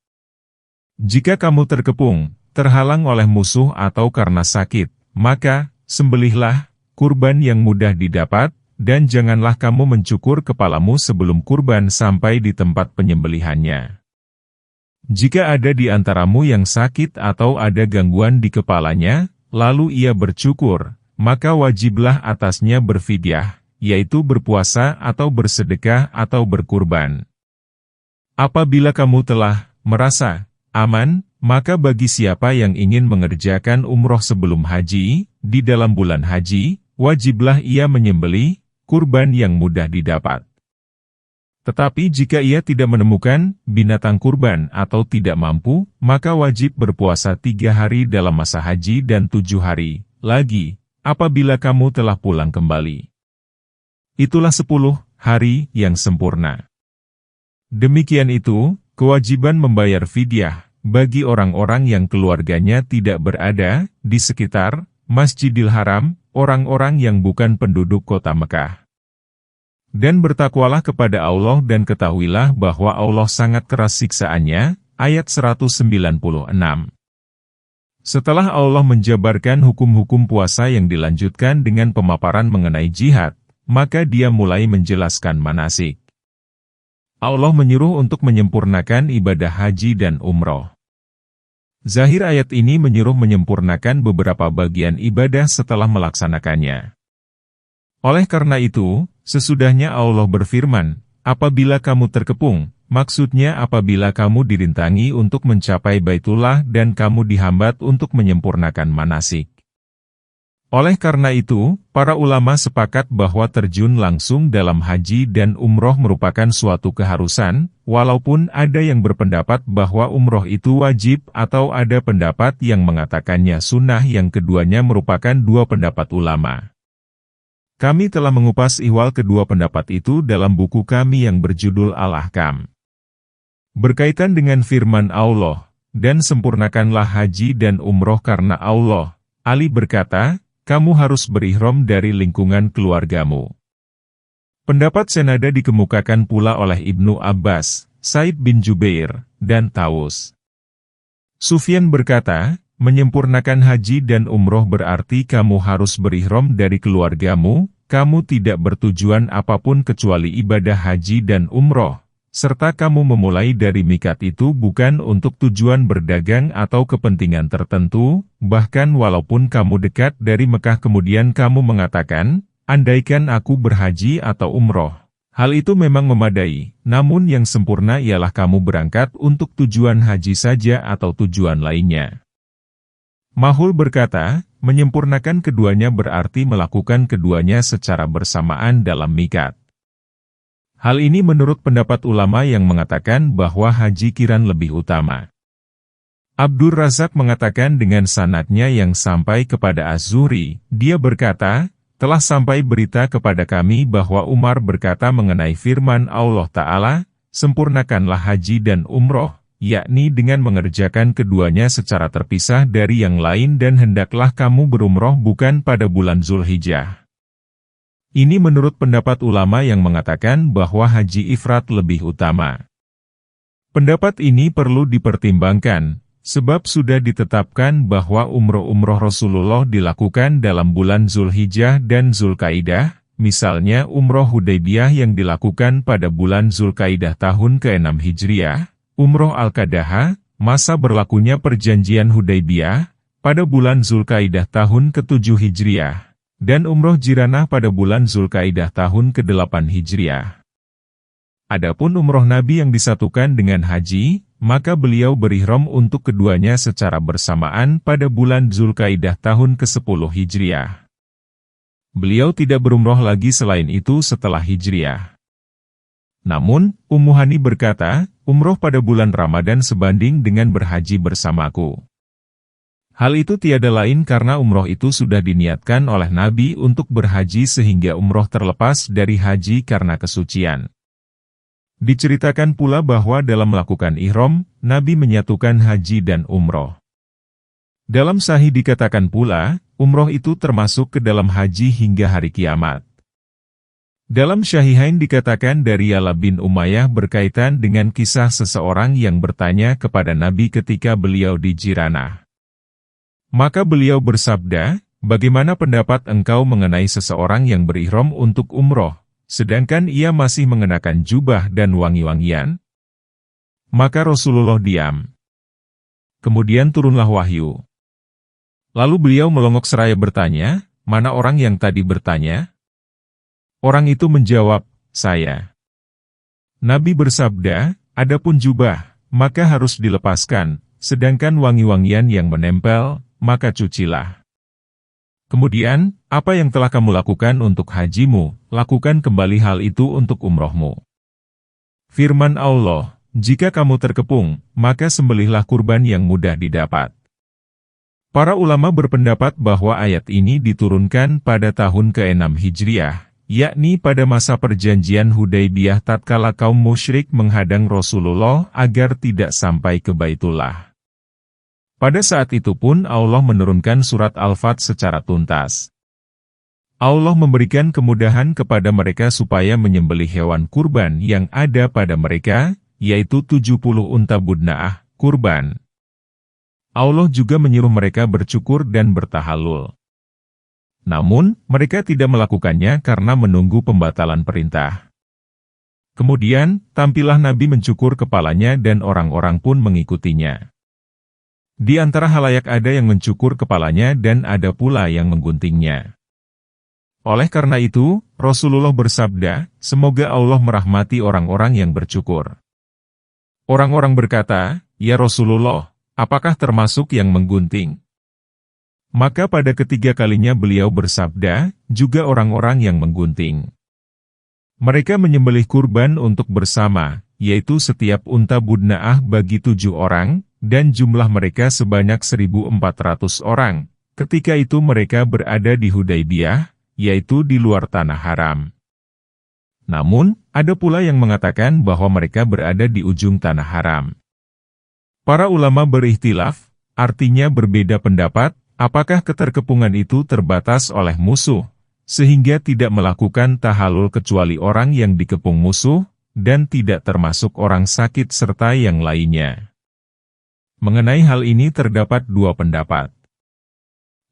Jika kamu terkepung, terhalang oleh musuh atau karena sakit, maka, sembelihlah, kurban yang mudah didapat, dan janganlah kamu mencukur kepalamu sebelum kurban sampai di tempat penyembelihannya. Jika ada di antaramu yang sakit atau ada gangguan di kepalanya, lalu ia bercukur, maka wajiblah atasnya berfidyah, yaitu berpuasa atau bersedekah atau berkurban. Apabila kamu telah merasa aman, maka bagi siapa yang ingin mengerjakan umroh sebelum haji, di dalam bulan haji, wajiblah ia menyembelih kurban yang mudah didapat. Tetapi jika ia tidak menemukan binatang kurban atau tidak mampu, maka wajib berpuasa 3 hari dalam masa haji dan 7 hari lagi, apabila kamu telah pulang kembali. Itulah 10 hari yang sempurna. Demikian itu, kewajiban membayar fidyah bagi orang-orang yang keluarganya tidak berada di sekitar Masjidil Haram, orang-orang yang bukan penduduk kota Mekah. Dan bertakwalah kepada Allah dan ketahuilah bahwa Allah sangat keras siksaannya, ayat 196. Setelah Allah menjabarkan hukum-hukum puasa yang dilanjutkan dengan pemaparan mengenai jihad, maka dia mulai menjelaskan manasik. Allah menyuruh untuk menyempurnakan ibadah haji dan umroh. Zahir ayat ini menyuruh menyempurnakan beberapa bagian ibadah setelah melaksanakannya. Oleh karena itu, sesudahnya Allah berfirman, apabila kamu terkepung, maksudnya apabila kamu dirintangi untuk mencapai Baitullah dan kamu dihambat untuk menyempurnakan manasik. Oleh karena itu, para ulama sepakat bahwa terjun langsung dalam haji dan umroh merupakan suatu keharusan, walaupun ada yang berpendapat bahwa umroh itu wajib atau ada pendapat yang mengatakannya sunnah, yang keduanya merupakan dua pendapat ulama. Kami telah mengupas ihwal kedua pendapat itu dalam buku kami yang berjudul Al-Ahkam. Berkaitan dengan firman Allah, dan sempurnakanlah haji dan umroh karena Allah, Ali berkata, kamu harus berihram dari lingkungan keluargamu. Pendapat senada dikemukakan pula oleh Ibnu Abbas, Said bin Jubair, dan Taus. Sufyan berkata, menyempurnakan haji dan umroh berarti kamu harus berihram dari keluargamu, kamu tidak bertujuan apapun kecuali ibadah haji dan umroh. Serta kamu memulai dari mikat itu bukan untuk tujuan berdagang atau kepentingan tertentu, bahkan walaupun kamu dekat dari Mekah kemudian kamu mengatakan, andaikan aku berhaji atau umroh. Hal itu memang memadai, namun yang sempurna ialah kamu berangkat untuk tujuan haji saja atau tujuan lainnya. Mahul berkata, menyempurnakan keduanya berarti melakukan keduanya secara bersamaan dalam mikat. Hal ini menurut pendapat ulama yang mengatakan bahwa haji qiran lebih utama. Abdur Razak mengatakan dengan sanadnya yang sampai kepada Az-Zuhri, dia berkata, telah sampai berita kepada kami bahwa Umar berkata mengenai firman Allah Ta'ala, sempurnakanlah haji dan umroh, yakni dengan mengerjakan keduanya secara terpisah dari yang lain dan hendaklah kamu berumroh bukan pada bulan Zulhijjah. Ini menurut pendapat ulama yang mengatakan bahwa haji ifrat lebih utama. Pendapat ini perlu dipertimbangkan, sebab sudah ditetapkan bahwa umroh-umroh Rasulullah dilakukan dalam bulan Zulhijjah dan Zulkaidah, misalnya umroh Hudaybiyah yang dilakukan pada bulan Zulkaidah tahun ke-6 Hijriah, umroh Al-Qadahah, masa berlakunya perjanjian Hudaybiyah, pada bulan Zulkaidah tahun ke-7 Hijriah, dan umroh Jiranah pada bulan Zulkaidah tahun ke-8 Hijriah. Adapun umroh Nabi yang disatukan dengan haji, maka beliau berihram untuk keduanya secara bersamaan pada bulan Zulkaidah tahun ke-10 Hijriah. Beliau tidak berumroh lagi selain itu setelah Hijriah. Namun, Ummu Hani berkata, umroh pada bulan Ramadan sebanding dengan berhaji bersamaku. Hal itu tiada lain karena umroh itu sudah diniatkan oleh Nabi untuk berhaji sehingga umroh terlepas dari haji karena kesucian. Diceritakan pula bahwa dalam melakukan ihram, Nabi menyatukan haji dan umroh. Dalam Sahih dikatakan pula, umroh itu termasuk ke dalam haji hingga hari kiamat. Dalam Syahihain dikatakan dari Ya'la bin Umayyah berkaitan dengan kisah seseorang yang bertanya kepada Nabi ketika beliau di Jiranah. Maka beliau bersabda, bagaimana pendapat engkau mengenai seseorang yang berihram untuk umroh, sedangkan ia masih mengenakan jubah dan wangi-wangian? Maka Rasulullah diam. Kemudian turunlah wahyu. Lalu beliau melongok seraya bertanya, mana orang yang tadi bertanya? Orang itu menjawab, saya. Nabi bersabda, adapun jubah, maka harus dilepaskan, sedangkan wangi-wangian yang menempel, maka cucilah. Kemudian, apa yang telah kamu lakukan untuk hajimu, lakukan kembali hal itu untuk umrohmu. Firman Allah, jika kamu terkepung, maka sembelihlah kurban yang mudah didapat. Para ulama berpendapat bahwa ayat ini diturunkan pada tahun ke-6 Hijriah, yakni pada masa perjanjian Hudaybiyah tatkala kaum musyrik menghadang Rasulullah agar tidak sampai ke Baitullah. Pada saat itu pun Allah menurunkan surat Al-Fat secara tuntas. Allah memberikan kemudahan kepada mereka supaya menyembelih hewan kurban yang ada pada mereka, yaitu 70 unta budna'ah, kurban. Allah juga menyuruh mereka bercukur dan bertahalul. Namun, mereka tidak melakukannya karena menunggu pembatalan perintah. Kemudian, tampillah Nabi mencukur kepalanya dan orang-orang pun mengikutinya. Di antara halayak ada yang mencukur kepalanya dan ada pula yang mengguntingnya. Oleh karena itu, Rasulullah bersabda, semoga Allah merahmati orang-orang yang bercukur. Orang-orang berkata, ya Rasulullah, apakah termasuk yang menggunting? Maka pada ketiga kalinya beliau bersabda, juga orang-orang yang menggunting. Mereka menyembelih kurban untuk bersama, yaitu setiap unta budna'ah bagi 7 orang, dan jumlah mereka sebanyak 1.400 orang. Ketika itu mereka berada di Hudaybiyah, yaitu di luar tanah haram. Namun, ada pula yang mengatakan bahwa mereka berada di ujung tanah haram. Para ulama berikhtilaf, artinya berbeda pendapat, apakah keterkepungan itu terbatas oleh musuh, sehingga tidak melakukan tahalul kecuali orang yang dikepung musuh, dan tidak termasuk orang sakit serta yang lainnya. Mengenai hal ini terdapat dua pendapat.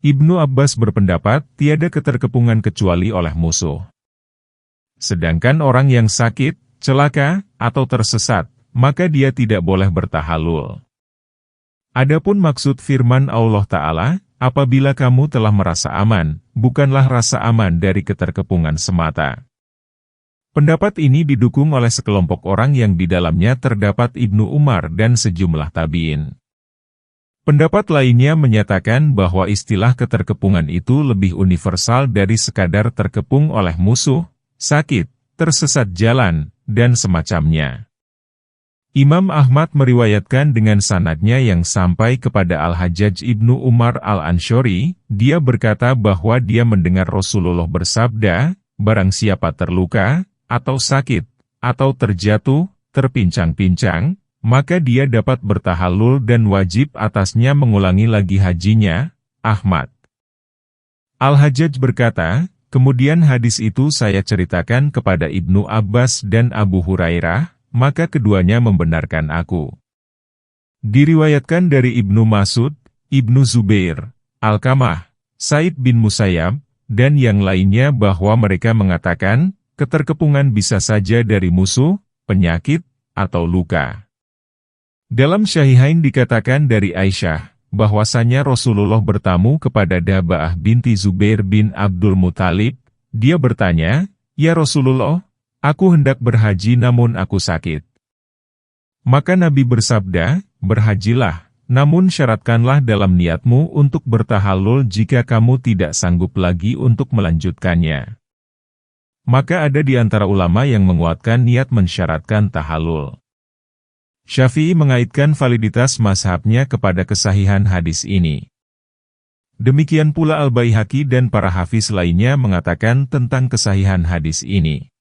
Ibnu Abbas berpendapat tiada keterkepungan kecuali oleh musuh. Sedangkan orang yang sakit, celaka, atau tersesat, maka dia tidak boleh bertahalul. Adapun maksud firman Allah Ta'ala, apabila kamu telah merasa aman, bukanlah rasa aman dari keterkepungan semata. Pendapat ini didukung oleh sekelompok orang yang di dalamnya terdapat Ibnu Umar dan sejumlah tabi'in. Pendapat lainnya menyatakan bahwa istilah keterkepungan itu lebih universal dari sekadar terkepung oleh musuh, sakit, tersesat jalan, dan semacamnya. Imam Ahmad meriwayatkan dengan sanadnya yang sampai kepada Al-Hajjaj ibnu Umar Al-Ansyori, dia berkata bahwa dia mendengar Rasulullah bersabda, barang siapa terluka, atau sakit, atau terjatuh, terpincang-pincang, maka dia dapat bertahallul dan wajib atasnya mengulangi lagi hajinya. Ahmad. Al-Hajjaj berkata, kemudian hadis itu saya ceritakan kepada Ibnu Abbas dan Abu Hurairah, maka keduanya membenarkan aku. Diriwayatkan dari Ibnu Mas'ud, Ibnu Zubair, Alkamah, Said bin Musayyab, dan yang lainnya bahwa mereka mengatakan, keterkepungan bisa saja dari musuh, penyakit, atau luka. Dalam Syahihain dikatakan dari Aisyah, bahwasanya Rasulullah bertamu kepada Daba'ah binti Zubair bin Abdul Muthalib, dia bertanya, "Ya Rasulullah, aku hendak berhaji namun aku sakit." Maka Nabi bersabda, "Berhajilah, namun syaratkanlah dalam niatmu untuk bertahallul jika kamu tidak sanggup lagi untuk melanjutkannya." Maka ada di antara ulama yang menguatkan niat mensyaratkan tahallul. Syafi'i mengaitkan validitas mazhabnya kepada kesahihan hadis ini. Demikian pula Al-Baihaqi dan para hafiz lainnya mengatakan tentang kesahihan hadis ini.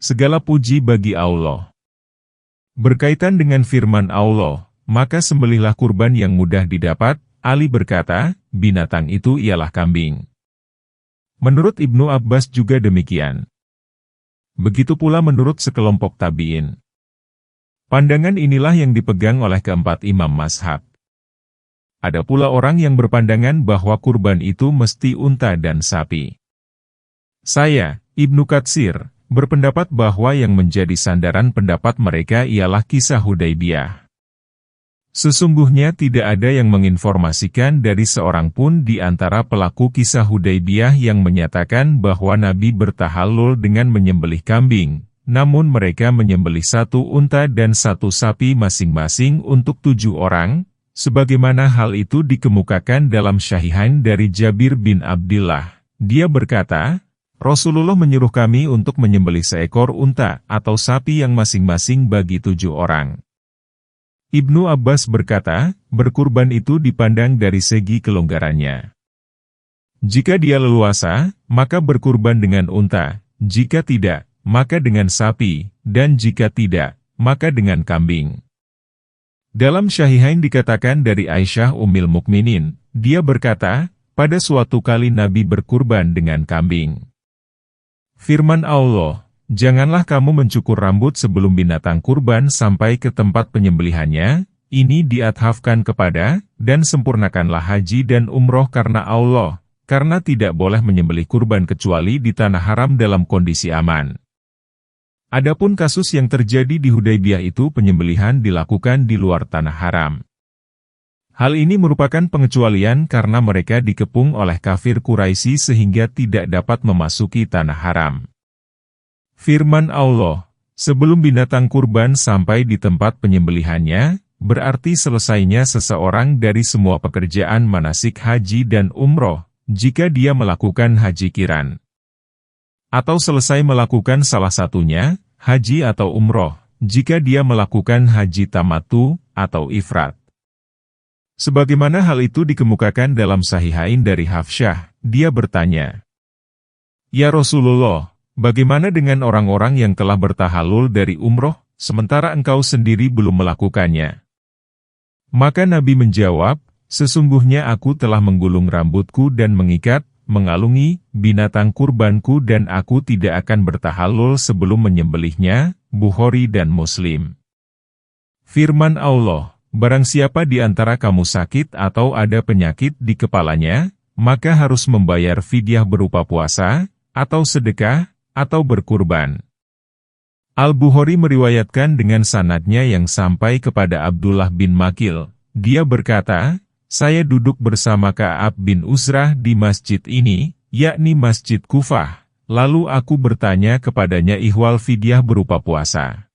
Segala puji bagi Allah. Berkaitan dengan firman Allah, maka sembelihlah kurban yang mudah didapat. Ali berkata, binatang itu ialah kambing. Menurut Ibnu Abbas juga demikian. Begitu pula menurut sekelompok tabi'in. Pandangan inilah yang dipegang oleh keempat imam mazhab. Ada pula orang yang berpandangan bahwa kurban itu mesti unta dan sapi. Saya, Ibnu Katsir, berpendapat bahwa yang menjadi sandaran pendapat mereka ialah kisah Hudaybiyah. Sesungguhnya tidak ada yang menginformasikan dari seorang pun di antara pelaku kisah Hudaybiyah yang menyatakan bahwa Nabi bertahallul dengan menyembelih kambing. Namun mereka menyembelih satu unta dan satu sapi masing-masing untuk 7 orang, sebagaimana hal itu dikemukakan dalam Syahihain dari Jabir bin Abdillah. Dia berkata, Rasulullah menyuruh kami untuk menyembelih seekor unta atau sapi yang masing-masing bagi 7 orang. Ibnu Abbas berkata, berkurban itu dipandang dari segi kelonggarannya. Jika dia leluasa, maka berkurban dengan unta, jika tidak, maka dengan sapi, dan jika tidak, maka dengan kambing. Dalam Syahihain dikatakan dari Aisyah Ummul Mukminin, dia berkata, pada suatu kali Nabi berkurban dengan kambing. Firman Allah, janganlah kamu mencukur rambut sebelum binatang kurban sampai ke tempat penyembelihannya, ini diathafkan kepada, dan sempurnakanlah haji dan umroh karena Allah, karena tidak boleh menyembelih kurban kecuali di tanah haram dalam kondisi aman. Adapun kasus yang terjadi di Hudaybiyah itu penyembelihan dilakukan di luar tanah haram. Hal ini merupakan pengecualian karena mereka dikepung oleh kafir Quraisy sehingga tidak dapat memasuki tanah haram. Firman Allah, sebelum binatang kurban sampai di tempat penyembelihannya, berarti selesainya seseorang dari semua pekerjaan manasik haji dan umroh, jika dia melakukan haji qiran. Atau selesai melakukan salah satunya, haji atau umroh, jika dia melakukan haji tamattu atau ifrat. Sebagaimana hal itu dikemukakan dalam Sahihain dari Hafsyah, dia bertanya, "Ya Rasulullah, bagaimana dengan orang-orang yang telah bertahallul dari umroh, sementara engkau sendiri belum melakukannya?" Maka Nabi menjawab, "Sesungguhnya aku telah menggulung rambutku dan mengalungi binatang kurbanku dan aku tidak akan bertahallul sebelum menyembelihnya." Bukhari dan Muslim. Firman Allah, barang siapa di antara kamu sakit atau ada penyakit di kepalanya, maka harus membayar fidyah berupa puasa, atau sedekah, atau berkurban. Al-Bukhari meriwayatkan dengan sanadnya yang sampai kepada Abdullah bin Makil. Dia berkata, saya duduk bersama Ka'ab bin Uzrah di masjid ini, yakni Masjid Kufah. Lalu aku bertanya kepadanya ihwal fidyah berupa puasa.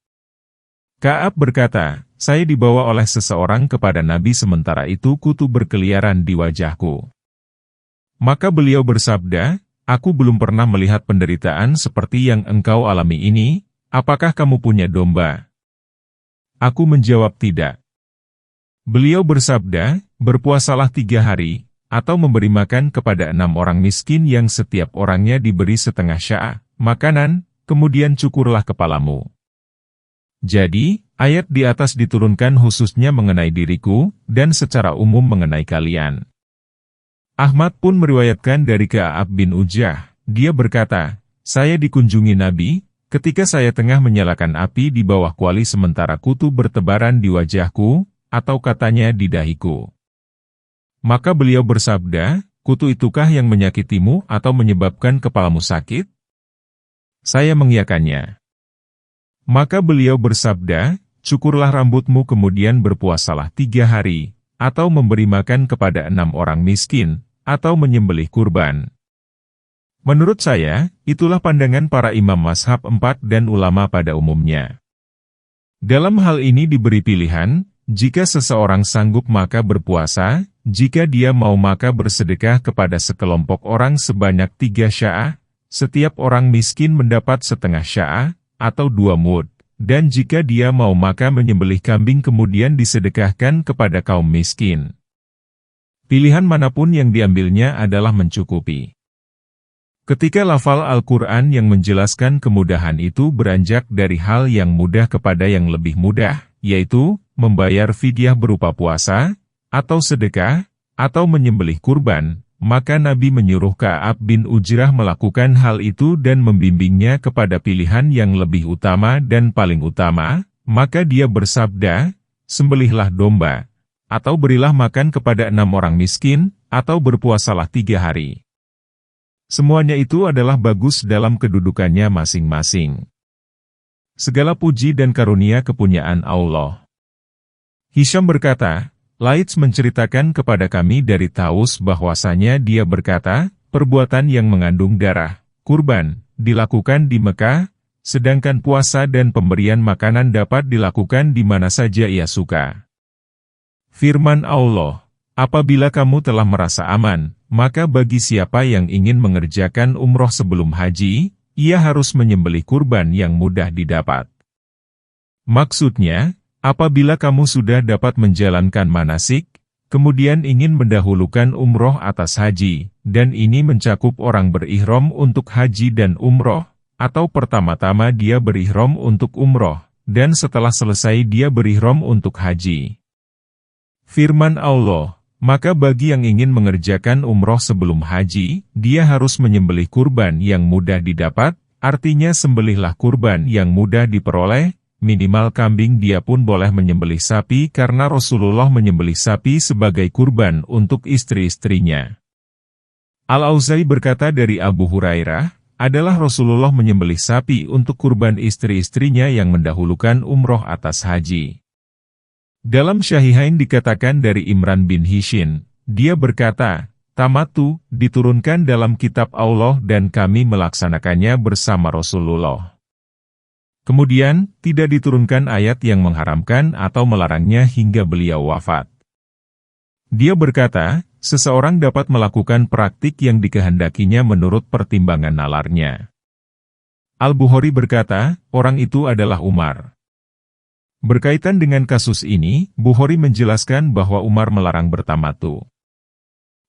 Ka'ab berkata, saya dibawa oleh seseorang kepada Nabi sementara itu kutu berkeliaran di wajahku. Maka beliau bersabda, aku belum pernah melihat penderitaan seperti yang engkau alami ini, apakah kamu punya domba? Aku menjawab tidak. Beliau bersabda, berpuasalah 3 hari, atau memberi makan kepada 6 orang miskin yang setiap orangnya diberi setengah sya'a makanan, kemudian cukurlah kepalamu. Jadi, ayat di atas diturunkan khususnya mengenai diriku, dan secara umum mengenai kalian. Ahmad pun meriwayatkan dari Ka'ab bin Ujah, dia berkata, saya dikunjungi Nabi, ketika saya tengah menyalakan api di bawah kuali sementara kutu bertebaran di wajahku, atau katanya di dahiku. Maka beliau bersabda, kutu itukah yang menyakitimu atau menyebabkan kepalamu sakit? Saya mengiyakannya. Maka beliau bersabda, cukurlah rambutmu kemudian berpuasalah 3 hari, atau memberi makan kepada 6 orang miskin, atau menyembelih kurban. Menurut saya, itulah pandangan para imam mazhab 4 dan ulama pada umumnya. Dalam hal ini diberi pilihan, jika seseorang sanggup maka berpuasa, jika dia mau maka bersedekah kepada sekelompok orang sebanyak 3 sya'ah, setiap orang miskin mendapat setengah sya'ah, atau 2 mud, dan jika dia mau maka menyembelih kambing kemudian disedekahkan kepada kaum miskin. Pilihan manapun yang diambilnya adalah mencukupi. Ketika lafal Al-Quran yang menjelaskan kemudahan itu beranjak dari hal yang mudah kepada yang lebih mudah, yaitu membayar fidyah berupa puasa, atau sedekah, atau menyembelih kurban, maka Nabi menyuruh Ka'ab bin Ujrah melakukan hal itu dan membimbingnya kepada pilihan yang lebih utama dan paling utama, maka dia bersabda, sembelihlah domba, atau berilah makan kepada 6 orang miskin, atau berpuasalah 3 hari. Semuanya itu adalah bagus dalam kedudukannya masing-masing. Segala puji dan karunia kepunyaan Allah. Hisham berkata, Laits menceritakan kepada kami dari Taus bahwasanya dia berkata, perbuatan yang mengandung darah, kurban, dilakukan di Mekah, sedangkan puasa dan pemberian makanan dapat dilakukan di mana saja ia suka. Firman Allah, apabila kamu telah merasa aman, maka bagi siapa yang ingin mengerjakan umroh sebelum haji, ia harus menyembelih kurban yang mudah didapat. Maksudnya, apabila kamu sudah dapat menjalankan manasik, kemudian ingin mendahulukan umroh atas haji, dan ini mencakup orang berihram untuk haji dan umroh, atau pertama-tama dia berihram untuk umroh, dan setelah selesai dia berihram untuk haji. Firman Allah, maka bagi yang ingin mengerjakan umroh sebelum haji, dia harus menyembelih kurban yang mudah didapat, artinya sembelihlah kurban yang mudah diperoleh, minimal kambing dia pun boleh menyembelih sapi karena Rasulullah menyembelih sapi sebagai kurban untuk istri-istrinya. Al-Auza'i berkata dari Abu Hurairah, adalah Rasulullah menyembelih sapi untuk kurban istri-istrinya yang mendahulukan umroh atas haji. Dalam Syahihain dikatakan dari Imran bin Hishin, dia berkata, Tamatu diturunkan dalam kitab Allah dan kami melaksanakannya bersama Rasulullah. Kemudian, tidak diturunkan ayat yang mengharamkan atau melarangnya hingga beliau wafat. Dia berkata, seseorang dapat melakukan praktik yang dikehendakinya menurut pertimbangan nalarnya. Al-Bukhari berkata, orang itu adalah Umar. Berkaitan dengan kasus ini, Bukhari menjelaskan bahwa Umar melarang bertamatu.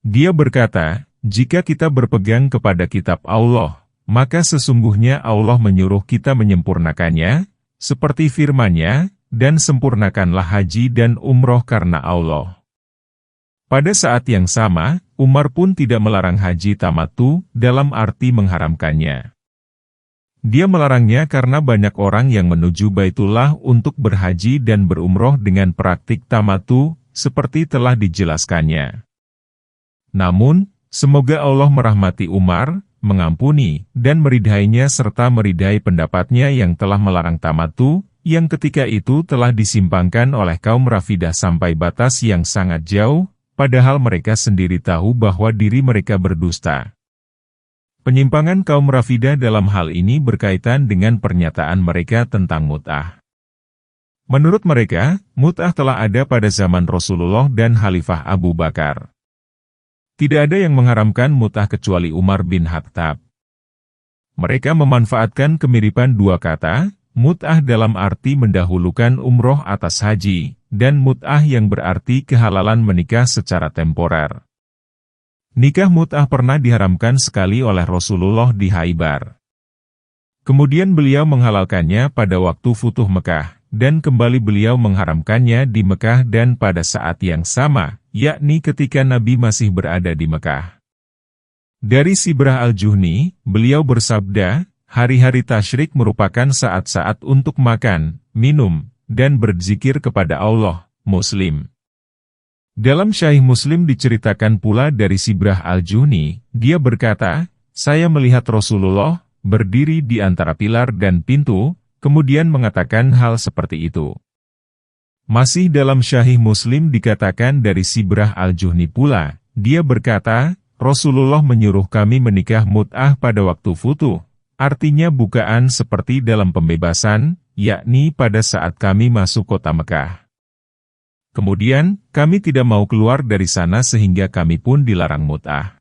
Dia berkata, jika kita berpegang kepada kitab Allah, maka sesungguhnya Allah menyuruh kita menyempurnakannya, seperti firman-Nya, dan sempurnakanlah haji dan umroh karena Allah. Pada saat yang sama, Umar pun tidak melarang haji tamatu, dalam arti mengharamkannya. Dia melarangnya karena banyak orang yang menuju Baitullah untuk berhaji dan berumroh dengan praktik tamatu, seperti telah dijelaskannya. Namun, semoga Allah merahmati Umar, mengampuni, dan meridainya serta meridai pendapatnya yang telah melarang tamatu, yang ketika itu telah disimpangkan oleh kaum Rafidah sampai batas yang sangat jauh, padahal mereka sendiri tahu bahwa diri mereka berdusta. Penyimpangan kaum Rafidah dalam hal ini berkaitan dengan pernyataan mereka tentang mut'ah. Menurut mereka, mut'ah telah ada pada zaman Rasulullah dan Khalifah Abu Bakar. Tidak ada yang mengharamkan mut'ah kecuali Umar bin Khattab. Mereka memanfaatkan kemiripan dua kata, mut'ah dalam arti mendahulukan umroh atas haji, dan mut'ah yang berarti kehalalan menikah secara temporer. Nikah mut'ah pernah diharamkan sekali oleh Rasulullah di Khaibar. Kemudian beliau menghalalkannya pada waktu Futuh Mekah, dan kembali beliau mengharamkannya di Mekah dan pada saat yang sama, yakni ketika Nabi masih berada di Mekah. Dari Sibrah al-Juhni, beliau bersabda, hari-hari tasyrik merupakan saat-saat untuk makan, minum, dan berzikir kepada Allah. Muslim. Dalam Sahih Muslim diceritakan pula dari Sibrah al-Juhni, dia berkata, saya melihat Rasulullah berdiri di antara pilar dan pintu, kemudian mengatakan hal seperti itu. Masih dalam Sahih Muslim dikatakan dari Sibrah al-Juhni pula, dia berkata, Rasulullah menyuruh kami menikah mut'ah pada waktu futuh, artinya bukaan seperti dalam pembebasan, yakni pada saat kami masuk kota Mekah. Kemudian, kami tidak mau keluar dari sana sehingga kami pun dilarang mut'ah.